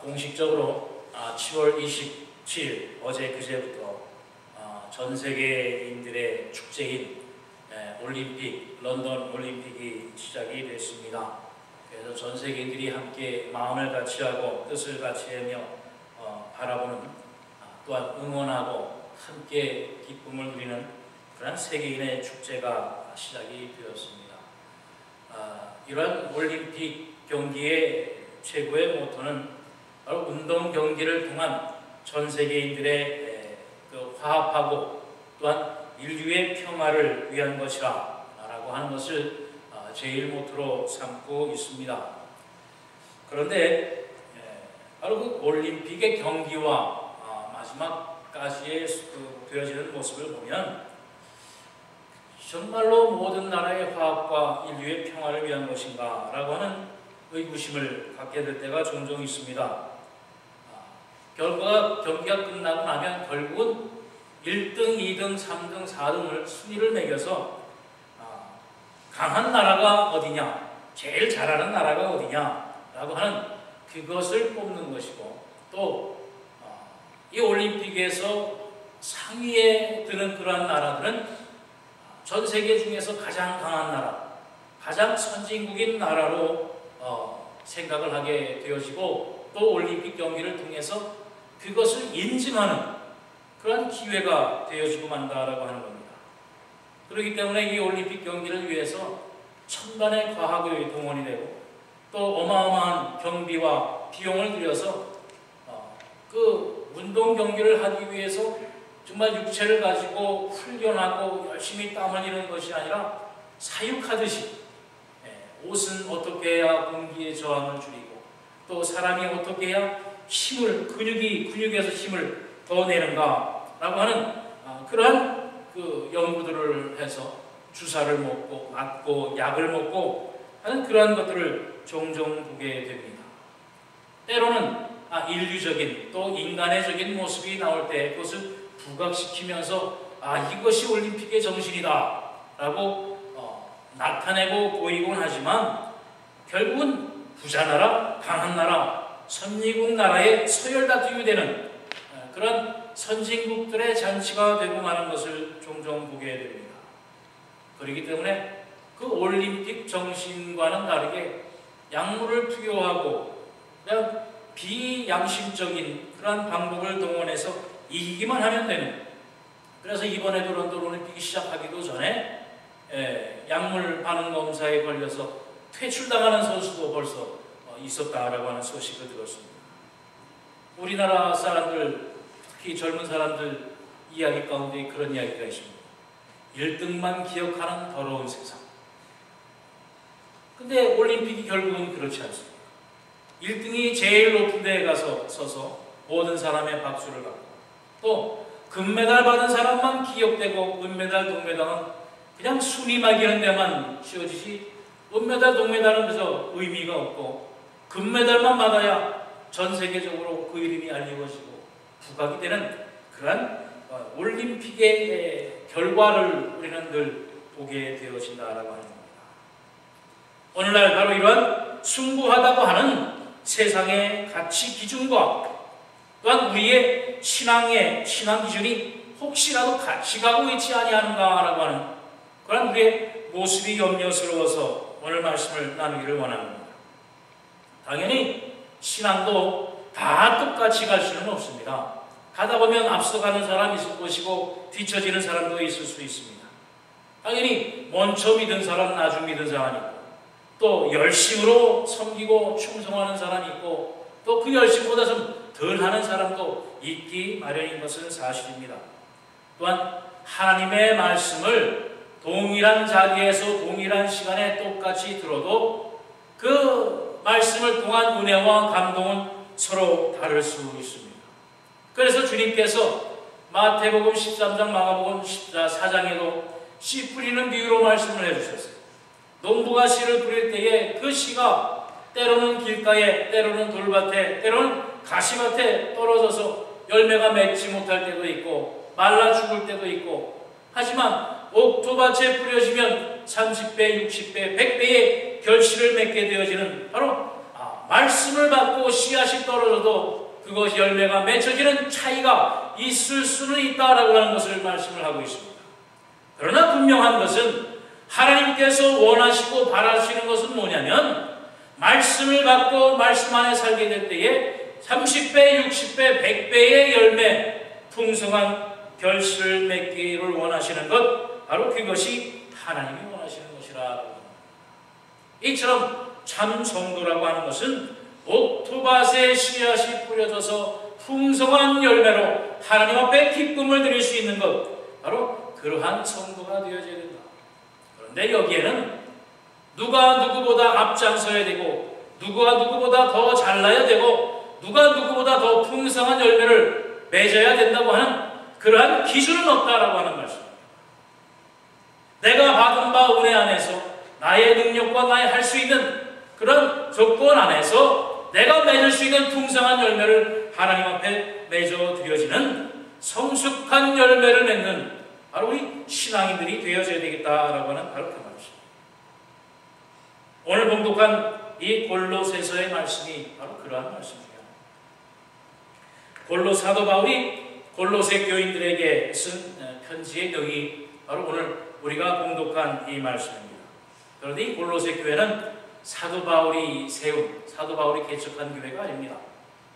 공식적으로 7월 27일 어제 그제부터 전 세계인들의 축제인 올림픽, 런던 올림픽이 시작이 됐습니다. 그래서 전 세계인들이 함께 마음을 같이하고 뜻을 같이하며 바라보는, 또한 응원하고 함께 기쁨을 누리는 그런 세계인의 축제가 시작이 되었습니다. 이러한 올림픽 경기의 최고의 모토는 바로 운동 경기를 통한 전 세계인들의 화합하고 또한 인류의 평화를 위한 것이라 라고 하는 것을 제일 모토로 삼고 있습니다. 그런데 바로 그 올림픽의 경기와 마지막까지의 되어지는 모습을 보면 정말로 모든 나라의 화합과 인류의 평화를 위한 것인가 라고 하는 의구심을 갖게 될 때가 종종 있습니다. 경기가 끝나고 나면 결국은 1등, 2등, 3등, 4등을 순위를 매겨서 강한 나라가 어디냐, 제일 잘하는 나라가 어디냐 라고 하는 그것을 뽑는 것이고, 또 이 올림픽에서 상위에 드는 그러한 나라들은 전 세계 중에서 가장 강한 나라, 가장 선진국인 나라로 생각을 하게 되어지고, 또 올림픽 경기를 통해서 그것을 인증하는 그런 기회가 되어지고 만다라고 하는 겁니다. 그렇기 때문에 이 올림픽 경기를 위해서 천만의 과학의 동원이 되고 또 어마어마한 경비와 비용을 들여서 그 운동 경기를 하기 위해서 정말 육체를 가지고 훈련하고 열심히 땀 흘리는 것이 아니라 사육하듯이 옷은 어떻게 해야 공기의 저항을 줄이고 또 사람이 어떻게 해야 근육에서 힘을 더 내는가 라고 하는 그러한 그 연구들을 해서 주사를 맞고 약을 먹고 하는 그러한 것들을 종종 보게 됩니다. 때로는 인류적인 또 인간의적인 모습이 나올 때 그것을 부각시키면서 이것이 올림픽의 정신이다 라고 나타내고 보이곤 하지만 결국은 부자 나라, 강한 나라, 선진국 나라의 서열다툼이 되는 그런 선진국들의 잔치가 되고 마는 것을 종종 보게 됩니다. 그렇기 때문에 그 올림픽 정신과는 다르게 약물을 투여하고 그냥 비양심적인 그런 방법을 동원해서 이기기만 하면 되는, 그래서 이번에도 런던 올림픽이 시작하기도 전에 약물 반응 검사에 걸려서 퇴출당하는 선수도 벌써 있었다라고 하는 소식을 들었습니다. 우리나라 사람들, 특히 젊은 사람들 이야기 가운데 그런 이야기가 있습니다. 1등만 기억하는 더러운 세상. 근데 올림픽이 결국은 그렇지 않습니다. 1등이 제일 높은 데에 가서 서서 모든 사람의 박수를 받고 또 금메달 받은 사람만 기억되고 은메달, 동메달은 그냥 순위 매기는 데만 씌워지지 은메달, 동메달은 그래서 의미가 없고 금메달만 받아야 전 세계적으로 그 이름이 알려지고 부각이 되는 그러한 올림픽의 결과를 우리는 늘 보게 되어진다라고 하는 겁니다. 오늘날 바로 이러한 숭고하다고 하는 세상의 가치 기준과 또한 우리의 신앙 기준이 혹시라도 같이 가고 있지 아니하는가라고 하는 그런 우리의 모습이 염려스러워서 오늘 말씀을 나누기를 원합니다. 당연히 신앙도 다 똑같이 갈 수는 없습니다. 가다 보면 앞서가는 사람이 있을 것이고 뒤처지는 사람도 있을 수 있습니다. 당연히 먼저 믿은 사람, 나중 믿은 사람이 있고 또 열심으로 섬기고 충성하는 사람이 있고 또 그 열심보다 좀 덜하는 사람도 있기 마련인 것은 사실입니다. 또한 하나님의 말씀을 동일한 자리에서 동일한 시간에 똑같이 들어도 그 말씀을 통한 은혜와 감동은 서로 다를 수 있습니다. 그래서 주님께서 마태복음 13장, 마가복음 14장에도 씨 뿌리는 비유로 말씀을 해주셨어요. 농부가 씨를 뿌릴 때에 그 씨가 때로는 길가에, 때로는 돌밭에, 때로는 가시밭에 떨어져서 열매가 맺지 못할 때도 있고 말라 죽을 때도 있고, 하지만 옥토밭에 뿌려지면 30배, 60배, 100배의 결실을 맺게 되어지는 바로 말씀을 받고 씨앗이 떨어져도 그것이 열매가 맺혀지는 차이가 있을 수는 있다라고 하는 것을 말씀을 하고 있습니다. 그러나 분명한 것은 하나님께서 원하시고 바라시는 것은 뭐냐면 말씀을 받고 말씀 안에 살게 될 때에 30배, 60배, 100배의 열매, 풍성한 결실을 맺기를 원하시는 것, 바로 그것이 하나님이 원하시는 것이라고 합니다. 이처럼 참 성도라고 하는 것은 옥토밭에 씨앗이 뿌려져서 풍성한 열매로 하나님 앞에 기쁨을 드릴 수 있는 것, 바로 그러한 성도가 되어져야 된다. 그런데 여기에는 누가 누구보다 앞장서야 되고, 누가 누구보다 더 잘나야 되고, 누가 누구보다 더 풍성한 열매를 맺어야 된다고 하는 그러한 기준은 없다라고 하는 말씀입니다. 내가 받은 바 은혜 안에서 나의 능력과 나의 할 수 있는 그런 조건 안에서 내가 맺을 수 있는 풍성한 열매를 하나님 앞에 맺어 드려지는 성숙한 열매를 맺는 바로 우리 신앙인들이 되어져야 되겠다라고 하는 바로 그 말씀입니다. 오늘 봉독한 이 골로새서의 말씀이 바로 그러한 말씀입니다. 골로 사도 바울이 골로새 교인들에게 쓴 편지의 내용이 바로 오늘 우리가 봉독한 이 말씀입니다. 그런데 이 골로새 교회는 사도 바울이 세운, 사도 바울이 개척한 교회가 아닙니다.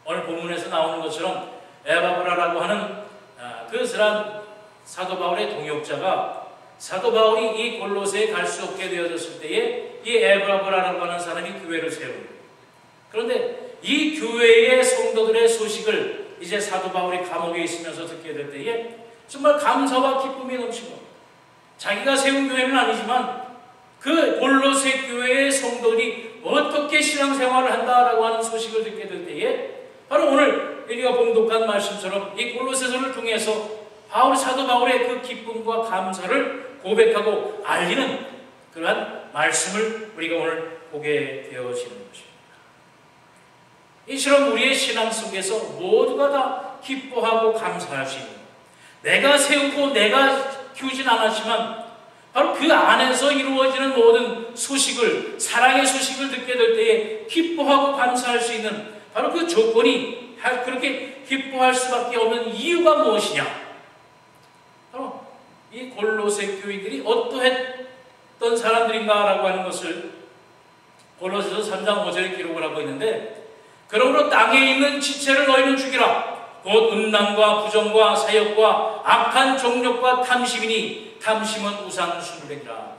오늘 본문에서 나오는 것처럼 에바브라라고 하는 그 사도 바울의 동역자가 사도 바울이 이 골로새에 갈 수 없게 되어졌을 때에 이 에바브라라고 하는 사람이 교회를 세웁니다. 그런데 이 교회의 성도들의 소식을 이제 사도 바울이 감옥에 있으면서 듣게 될 때에 정말 감사와 기쁨이 넘친 겁니다. 자기가 세운 교회는 아니지만 그 골로새 교회의 성도들이 어떻게 신앙생활을 한다라고 하는 소식을 듣게 될 때에 바로 오늘 우리가 봉독한 말씀처럼 이 골로새서를 통해서 사도 바울의 그 기쁨과 감사를 고백하고 알리는 그러한 말씀을 우리가 오늘 보게 되어지는 것입니다. 이처럼 우리의 신앙 속에서 모두가 다 기뻐하고 감사할 수 있는, 내가 세우고 내가 키우진 않았지만 바로 그 안에서 이루어지는 모든 소식을, 사랑의 소식을 듣게 될 때에 기뻐하고 감사할 수 있는 바로 그 조건이, 그렇게 기뻐할 수밖에 없는 이유가 무엇이냐? 바로 이 골로새 교인들이 어떠했던 사람들인가라고 하는 것을 골로새서 3장 5절에 기록을 하고 있는데, 그러므로 땅에 있는 지체를 너희는 죽이라. 곧 음란과 부정과 사욕과 악한 정욕과 탐심이니 탐심은 우상 숭배니라.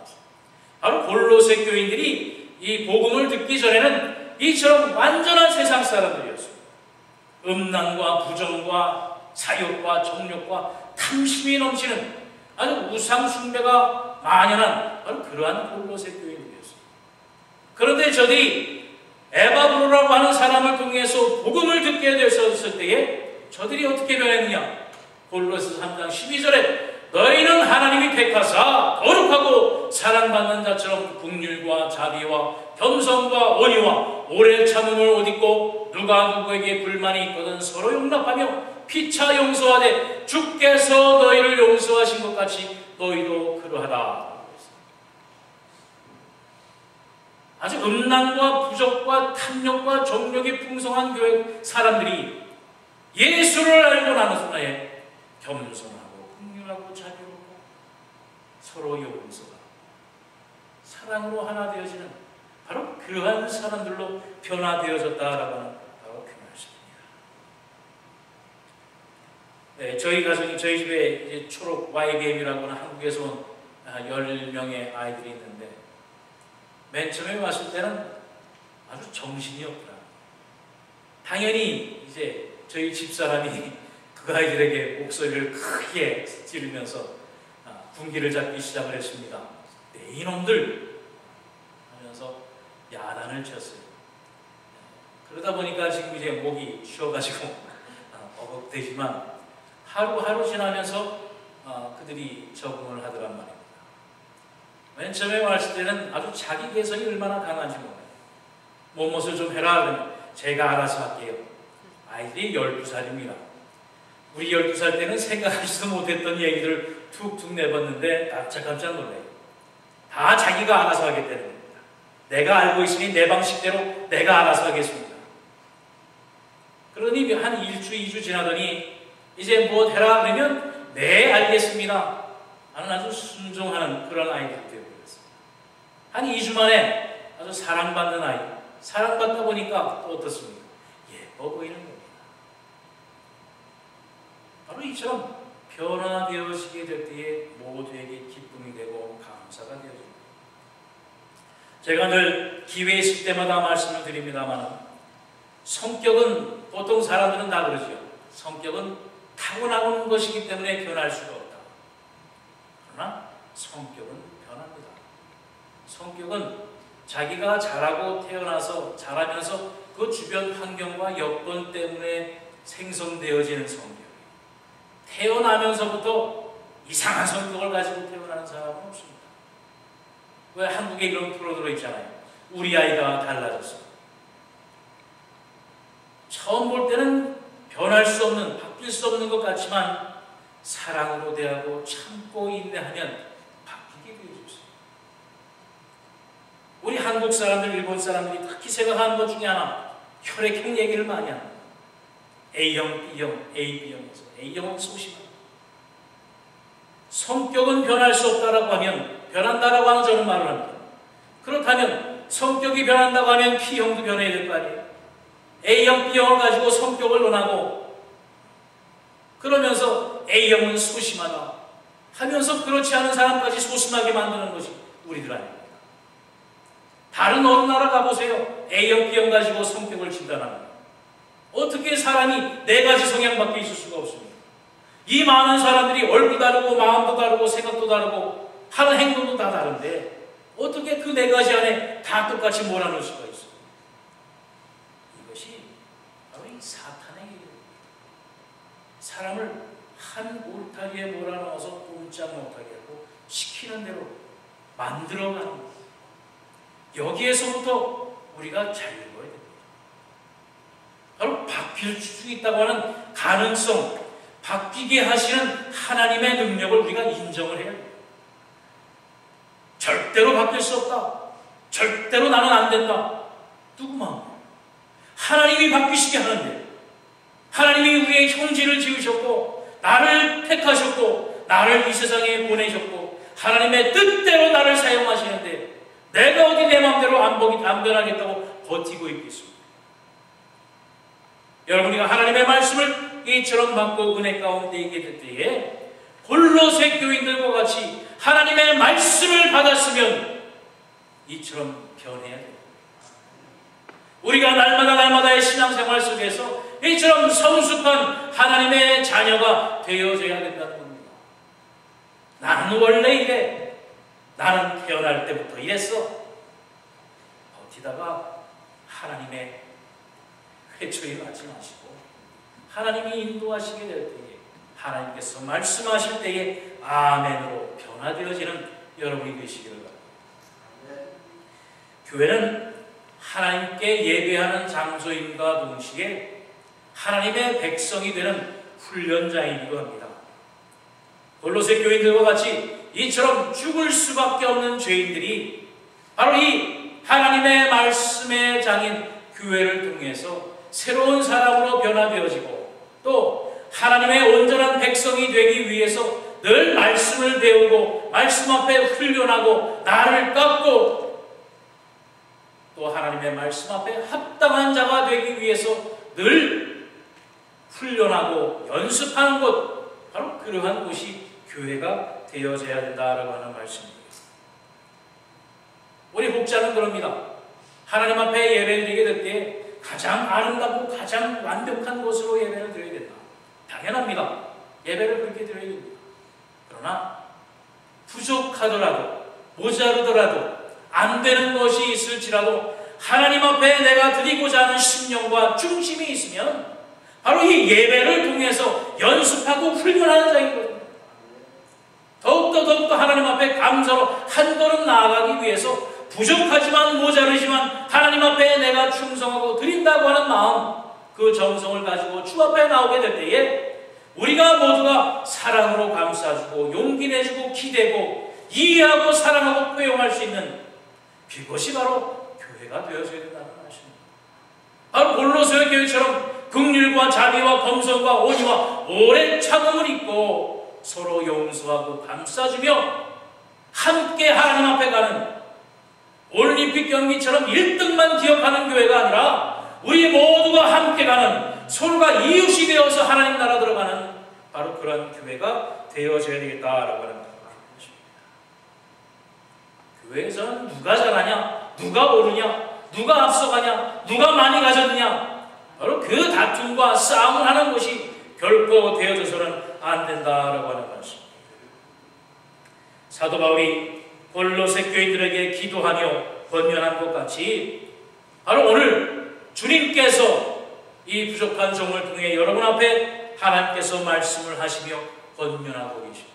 바로 골로새 교인들이 이 복음을 듣기 전에는 이처럼 완전한 세상 사람들이었습니다. 음란과 부정과 사욕과 정욕과 탐심이 넘치는 아주 우상 숭배가 만연한 바로 그러한 골로새 교인들이었습니다. 그런데 저들이 에바브로라고 하는 사람을 통해서 복음을 듣게 되었을 때에 저들이 어떻게 변했느냐? 골로새 3장 12절에 너희는 하나님이 택하사 거룩하고 사랑받는 자처럼 긍휼과 자비와 겸손과 온유와 오래 참음을 옷 입고 누가 누구에게 불만이 있거든 서로 용납하며 피차 용서하되 주께서 너희를 용서하신 것 같이 너희도 그러하라. 아주 음란과 부족과 탐욕과 정욕이 풍성한 교회 사람들이 예수를 알고 나는 순간에 겸손하고 긍휼하고 자비롭고 서로 용서가 사랑으로 하나 되어지는 바로 그러한 사람들로 변화되어졌다라고 하는 바로 그 말씀입니다. 네, 저희 가정이 저희 집에 이제 초록 YBM이라고 하는 한국에서 온 10명의 아이들이 있는데 맨 처음에 왔을 때는 아주 정신이 없더라. 당연히 이제 저희 집사람이 그 아이들에게 목소리를 크게 지르면서 분기를 잡기 시작을 했습니다. 네, 이놈들 하면서 야단을 쳤어요. 그러다 보니까 지금 이제 목이 쉬어가지고 어긋되지만 하루하루 지나면서 그들이 적응을 하더란 말입니다. 맨 처음에 왔을 때는 아주 자기 개성이 얼마나 강한지 몰라요. 무엇을 좀 해라 그러면 제가 알아서 할게요. 아이들이 12살입니다. 우리 12살 때는 생각하지도 못했던 얘기를 툭툭 내봤는데 깜짝깜짝 놀라요. 다 자기가 알아서 하겠다는 겁니다. 내가 알고 있으니 내 방식대로 내가 알아서 하겠습니다. 그러니 한 1주, 2주 지나더니 이제 뭐 해라 그러면 네 알겠습니다 하는 아주 순종하는 그런 아이들이 되어버렸습니다. 한 2주 만에 아주 사랑받는 아이, 사랑받다 보니까 또 어떻습니까? 예뻐 보이는 겁니다. 바로 이처럼 변화되어지게 될 때에 모두에게 기쁨이 되고 감사가 되어집니다. 제가 늘 기회 있을 때마다 말씀을 드립니다만 성격은 보통 사람들은 다 그러죠. 성격은 타고나는 것이기 때문에 변할 수가 없다. 그러나 성격은 변합니다. 성격은 자기가 자라고 태어나서 자라면서 그 주변 환경과 여건 때문에 생성되어지는 성격. 태어나면서부터 이상한 성격을 가지고 태어나는 사람은 없습니다. 왜 한국에 이런 프로 들어있잖아요. 우리 아이가 달라졌어. 처음 볼 때는 변할 수 없는, 바뀔 수 없는 것 같지만 사랑으로 대하고 참고 인내하면 바뀌게 되어졌어요. 우리 한국 사람들, 일본 사람들이 특히 생각하는 것 중에 하나, 혈액형 얘기를 많이 합니다. A형, B형, AB형에서 A형은 소심하다. 성격은 변할 수 없다라고 하면 변한다라고 하는 저는 말을 합니다. 그렇다면 성격이 변한다고 하면 P형도 변해야 될 거 아니에요. A형, B형을 가지고 성격을 논하고 그러면서 A형은 소심하다 하면서 그렇지 않은 사람까지 소심하게 만드는 것이 우리들 아닙니까? 다른 어느 나라 가보세요. A형, B형 가지고 성격을 진단합니다. 어떻게 사람이 네 가지 성향밖에 있을 수가 없습니까? 이 많은 사람들이 얼굴 다르고 마음도 다르고 생각도 다르고 하는 행동도 다 다른데 어떻게 그 네 가지 안에 다 똑같이 몰아넣을 수가 있어요? 이것이 바로 이 사탄의 일입니다. 사람을 한 울타리에 몰아넣어서 꼼짝 못하게 하고 시키는 대로 만들어가는 것. 여기에서부터 우리가 자유로워야 됩니다. 바로 바뀔 수 있다고 하는 가능성, 바뀌게 하시는 하나님의 능력을 우리가 인정을 해야 돼요. 절대로 바뀔 수 없다. 절대로 나는 안 된다. 누구 마음이에요? 하나님이 바뀌시게 하는데 하나님이 우리의 형제를 지으셨고 나를 택하셨고 나를 이 세상에 보내셨고 하나님의 뜻대로 나를 사용하시는데 내가 어디 내 마음대로 안 변하겠다고 버티고 있겠습니까? 여러분이가 하나님의 말씀을 이처럼 받고 은혜 가운데 있게 될 때에 골로새 교인들과 같이 하나님의 말씀을 받았으면 이처럼 변해야 됩니다. 우리가 날마다의 신앙생활 속에서 이처럼 성숙한 하나님의 자녀가 되어져야 된다는 겁니다. 나는 원래 이래. 나는 태어날 때부터 이랬어. 버티다가 하나님의 회초리 맞지 마시고 하나님이 인도하시게 될 때에 하나님께서 말씀하실 때에 아멘으로 변화되어지는 여러분이 되시기를 바랍니다. 교회는 하나님께 예배하는 장소임과 동시에 하나님의 백성이 되는 훈련장이기도 합니다. 골로새 교인들과 같이 이처럼 죽을 수밖에 없는 죄인들이 바로 이 하나님의 말씀의 장인 교회를 통해서 새로운 사람으로 변화되어지고 또 하나님의 온전한 백성이 되기 위해서 늘 말씀을 배우고 말씀 앞에 훈련하고 나를 깎고 또 하나님의 말씀 앞에 합당한 자가 되기 위해서 늘 훈련하고 연습하는 것, 바로 그러한 곳이 교회가 되어져야 된다라고 하는 말씀입니다. 우리 목자는 그럽니다. 하나님 앞에 예배드리게 될 때 가장 아름답고 가장 완벽한 곳으로 예배를 드려야 된다. 당연합니다. 예배를 그렇게 드려야 됩니다. 그러나 부족하더라도 모자르더라도 안 되는 것이 있을지라도 하나님 앞에 내가 드리고자 하는 심령과 중심이 있으면 바로 이 예배를 통해서 연습하고 훈련하는 자이거든요. 더욱더 하나님 앞에 감사로 한 걸음 나아가기 위해서 부족하지만 모자르지만 하나님 앞에 내가 충성하고 드린다고 하는 마음, 그 정성을 가지고 주 앞에 나오게 될 때에 우리가 모두가 사랑으로 감싸주고 용기 내주고 기대고 이해하고 사랑하고 포용할 수 있는 그것이 바로 교회가 되어져야 된다는 말씀입니다. 바로 골로새 교회처럼 긍휼과 자비와 겸손과 온유와 오랜 참음을 입고 서로 용서하고 감싸주며 함께 하나님 앞에 가는 올림픽 경기처럼 1등만 기억하는 교회가 아니라 우리 모두가 함께 가는 서로가 이웃이 되어서 하나님 나라 들어가는 바로 그런 교회가 되어져야 되겠다라고 하는 것입니다. 교회에서는 누가 잘하냐, 누가 오르냐, 누가 앞서가냐, 누가 많이 가졌느냐, 바로 그 다툼과 싸움을 하는 것이 결코 되어져서는 안 된다라고 하는 것입니다. 사도 바울이 골로새 교인들에게 기도하며 권면한 것 같이 바로 오늘 주님께서 이 부족한 종을 통해 여러분 앞에 하나님께서 말씀을 하시며 권면하고 계십니다.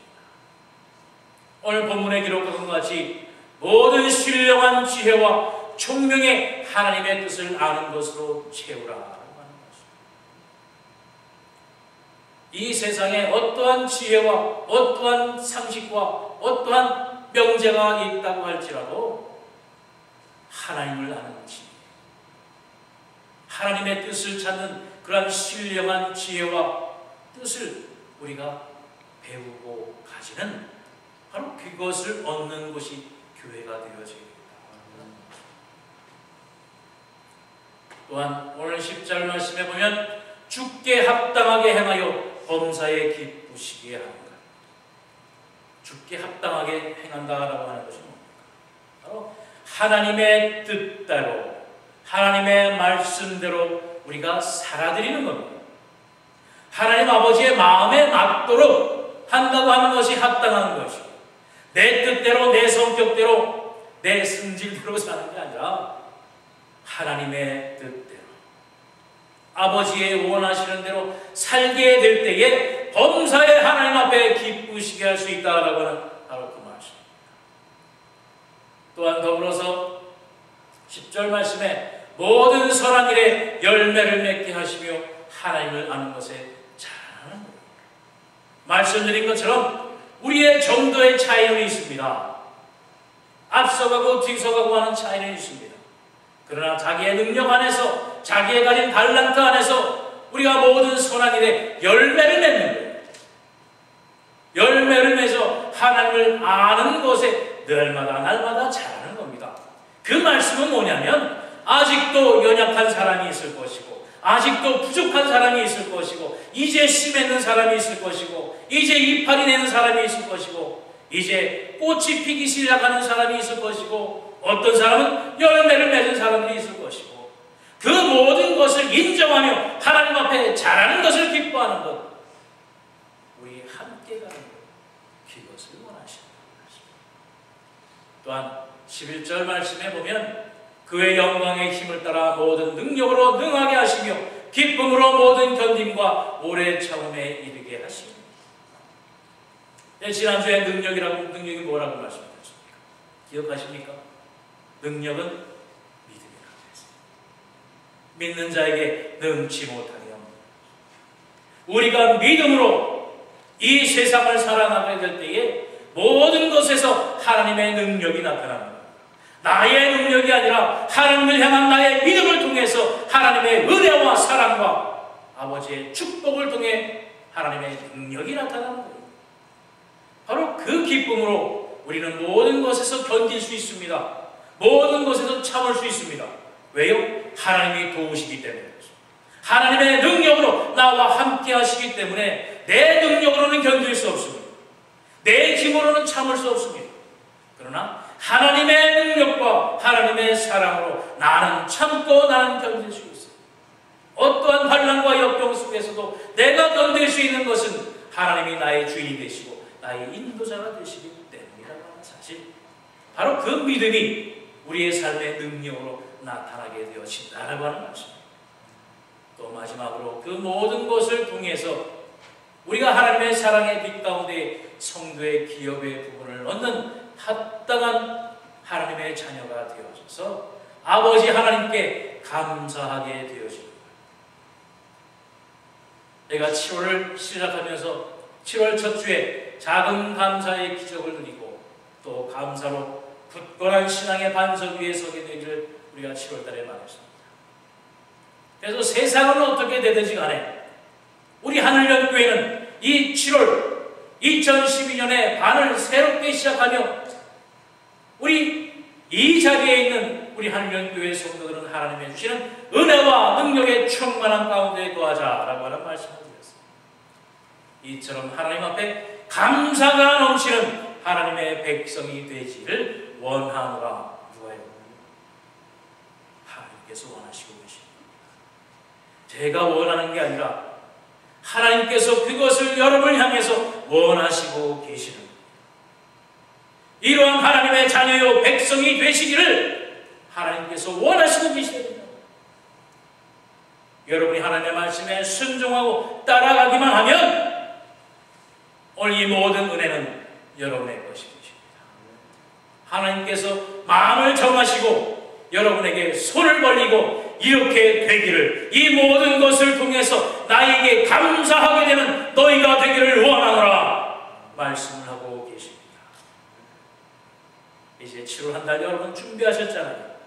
오늘 본문에 기록한 것 같이 모든 신령한 지혜와 총명의 하나님의 뜻을 아는 것으로 채우라라고 하는 것입니다. 이 세상에 어떠한 지혜와 어떠한 상식과 어떠한 명제가 있다고 할지라도 하나님을 아는 지혜, 하나님의 뜻을 찾는 그러한 신령한 지혜와 뜻을 우리가 배우고 가지는 바로 그것을 얻는 것이 교회가 되어져야 됩니다. 또한 오늘 10절 말씀에 보면 주께 합당하게 행하여 범사에 기쁘시게 하는가. 주께 합당하게 행한다라고 하는 것은 뭡니까? 바로 하나님의 뜻대로, 하나님의 말씀대로 우리가 살아드리는 겁니다. 하나님 아버지의 마음에 맞도록 한다고 하는 것이 합당한 것이고, 내 뜻대로, 내 성격대로, 내 승질대로 사는 게 아니라 하나님의 뜻대로, 아버지의 원하시는 대로 살게 될 때에 범사에 하나님 앞에 기쁘시게 할 수 있다라고 하는 바로 그 말씀입니다. 또한 더불어서 10절 말씀에 모든 선한 일에 열매를 맺게 하시며 하나님을 아는 것에 잘하는 거예요. 말씀드린 것처럼 우리의 정도의 차이는 있습니다. 앞서가고 뒤서가고 하는 차이는 있습니다. 그러나 자기의 능력 안에서, 자기의 가진 달란트 안에서 우리가 모든 선한 일에 열매를 맺는 거예요. 열매를 맺어 하나님을 아는 것에 날마다 자라는 겁니다. 그 말씀은 뭐냐면 아직도 연약한 사람이 있을 것이고, 아직도 부족한 사람이 있을 것이고, 이제 씨 맺는 사람이 있을 것이고, 이제 이파리 내는 사람이 있을 것이고, 이제 꽃이 피기 시작하는 사람이 있을 것이고, 어떤 사람은 열매를 맺은 사람들이 있을 것이고, 그 모든 것을 인정하며 하나님 앞에 잘하는 것을 기뻐하는 것, 우리 함께 가는 것, 그것을 원하시는 것입니다. 또한 11절 말씀에 보면 그의 영광의 힘을 따라 모든 능력으로 능하게 하시며 기쁨으로 모든 견딤과 오래 참음에 이르게 하십니다. 지난주에 능력이 뭐라고 말씀드렸습니까? 기억하십니까? 능력은 믿음이라고 했습니다. 믿는 자에게 능치 못하게 합니다. 우리가 믿음으로 이 세상을 살아나가게 될 때에 모든 것에서 하나님의 능력이 나타납니다. 나의 능력이 아니라 하나님을 향한 나의 믿음을 통해서 하나님의 은혜와 사랑과 아버지의 축복을 통해 하나님의 능력이 나타나는 거예요. 바로 그 기쁨으로 우리는 모든 것에서 견딜 수 있습니다. 모든 것에서 참을 수 있습니다. 왜요? 하나님이 도우시기 때문에 그렇죠. 하나님의 능력으로 나와 함께 하시기 때문에 내 능력으로는 견딜 수 없습니다. 내 힘으로는 참을 수 없습니다. 그러나 하나님의 능력과 하나님의 사랑으로 나는 참고 나는 견딜 수 있어요. 어떠한 환난과 역경 속에서도 내가 견딜 수 있는 것은 하나님이 나의 주인이 되시고 나의 인도자가 되시기 때문이라고 하는 사실, 바로 그 믿음이 우리의 삶의 능력으로 나타나게 되어진다라고 하는 말씀입니다. 또 마지막으로 그 모든 것을 통해서 우리가 하나님의 사랑의 빛 가운데 성도의 기업의 부분을 얻는 합당한 하나님의 자녀가 되어져서 아버지 하나님께 감사하게 되어집니다. 내가 7월을 시작하면서 7월 첫 주에 작은 감사의 기적을 누리고 또 감사로 굳건한 신앙의 반석 위에 서게 되기를 우리가 7월달에 말했습니다. 그래서 세상은 어떻게 되든지 간에 우리 하늘연교회는 이 7월 2012년에 반을 새롭게 시작하며 우리 이 자리에 있는 우리 하늘연교회 성도들은 하나님의 주시는 은혜와 능력의 충만한 가운데 거하자라고 하는 말씀을 드렸습니다. 이처럼 하나님 앞에 감사가 넘치는 하나님의 백성이 되기를 원하노라. 누가요? 하나님께서 원하시고 계십니다. 제가 원하는 게 아니라 하나님께서 그것을 여러분을 향해서 원하시고 계시는 이러한 하나님의 자녀요 백성이 되시기를 하나님께서 원하시고 계시답니다. 여러분이 하나님의 말씀에 순종하고 따라가기만 하면 오늘 이 모든 은혜는 여러분의 것이 되십니다. 하나님께서 마음을 정하시고 여러분에게 손을 벌리고 이렇게 되기를, 이 모든 것을 통해서 나에게 감사하게 되는 너희가 되기를 원하노라 말씀을 하고 계십니다. 이제 7월 한 달 여러분 준비하셨잖아요.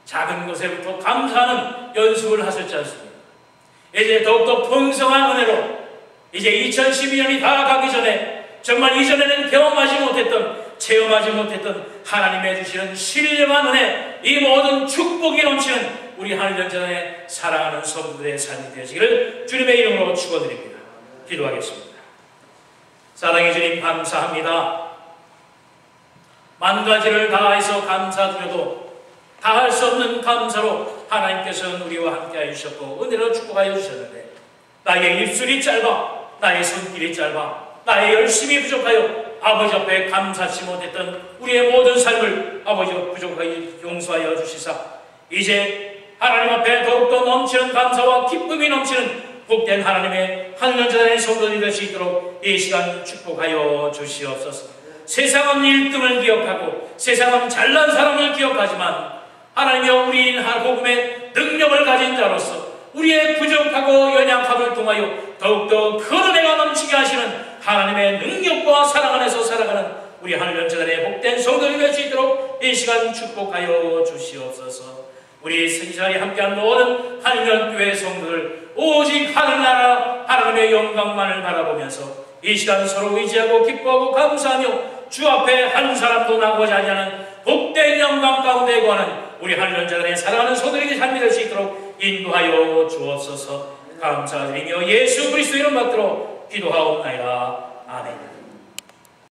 작은 것에부터 감사하는 연습을 하셨지 않습니까? 이제 더욱더 풍성한 은혜로 이제 2012년이 다 가기 전에 정말 이전에는 경험하지 못했던, 체험하지 못했던 하나님의 주시는 신령한 은혜, 이 모든 축복이 넘치는 우리 하늘연전의 사랑하는 성도들의 삶이 되시기를 주님의 이름으로 축원드립니다. 기도하겠습니다. 사랑의 주님 감사합니다. 만 가지를 다해서 감사드려도 다할 수 없는 감사로 하나님께서는 우리와 함께하여 주셨고 은혜로 축복하여 주셨는데, 나의 입술이 짧아, 나의 손길이 짧아, 나의 열심이 부족하여 아버지 앞에 감사치 못했던 우리의 모든 삶을 아버지 부족하게 용서하여 주시사, 이제 하나님 앞에 더욱더 넘치는 감사와 기쁨이 넘치는 복된 하나님의 하늘연전의 성도들이 될 수 있도록 이 시간 축복하여 주시옵소서. 세상은 1등을 기억하고 세상은 잘난 사람을 기억하지만 하나님이여, 우리는 복음의 능력을 가진 자로서 우리의 부족하고 연약함을 통하여 더욱더 큰 은혜가 넘치게 하시는 하나님의 능력과 사랑 안에서 살아가는 우리 하늘연전의 복된 성도들이 될 수 있도록 이 시간 축복하여 주시옵소서. 우리 이 자리에 함께한 모든 하늘연교회 성도들, 오직 하늘나라 하나님의 영광만을 바라보면서 이 시간 서로 의지하고 기뻐하고 감사하며 주 앞에 한 사람도 나고자 하냐는 복된 영광 가운데 거하는 우리 하늘연전의 사랑하는 성도들에게 삶이 될 수 있도록 인도하여 주옵소서. 감사드리며 예수 그리스도 이름 받들어 기도하옵나이다. 아멘.